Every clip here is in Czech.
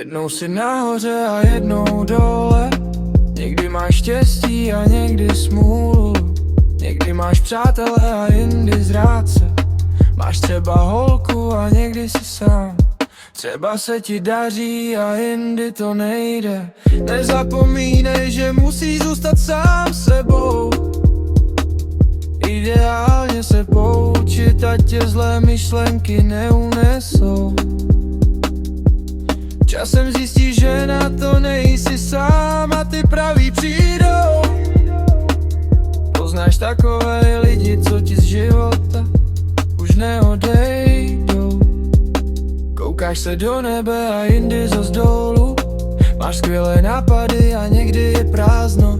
Jednou si nahoře a jednou dole. Někdy máš štěstí a někdy smůlu. Někdy máš přátele a jindy zrádce. Máš třeba holku a někdy si sám. Třeba se ti daří a jindy to nejde. Nezapomínej, že musíš zůstat sám sebou. Ideálně se poučit, ať tě zlé myšlenky neunesou. Časem zjistíš, že na to nejsi sám a ty praví přijdou. Poznáš takové lidi, co ti z života už neodejdou. Koukáš se do nebe a jindy zas dolů. Máš skvělé nápady a někdy je prázdno.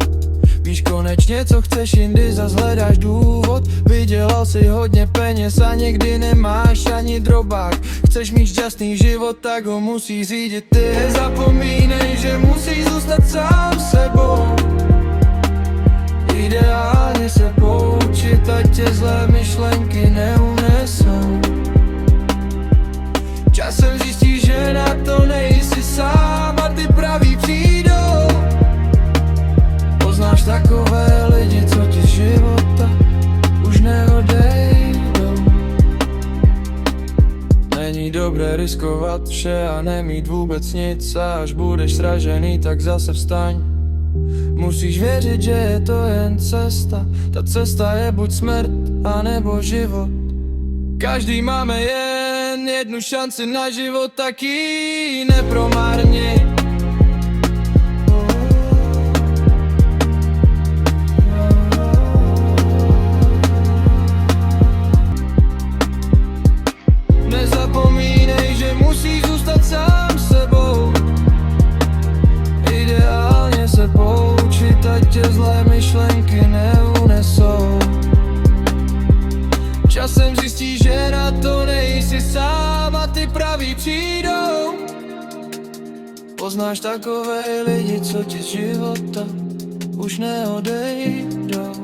Víš konečně co chceš, jindy zas hledáš důvod. Vydělal si hodně peněz a někdy nemáš ani drobák. Chceš mít šťastný život, tak ho musíš řídit ty. Nezapomínej, že musíš zůstat sám sebou. Ideálně se poučit, ať tě zlé myšlenky neunesou. Časem zjistíš, že na to nejsi sám a ty praví přijdou. Poznáš takové lidi, co ti z života už neodejdou. Není dobré riskovat vše a nemít vůbec nic. A až budeš sražený, tak zase vstaň. Musíš věřit, že je to jen cesta. Ta cesta je buď smrt, anebo život. Každý máme jen jednu šanci na život, tak ji nepromarni. Nezapomínej, že musíš zůstat sám sebou. Ideálně se poučit, ať tě zlé myšlenky neunesou. Časem zjistíš, že na to nejsi sám a ty praví přijdou. Poznáš takové lidi, co ti z života už neodejdou.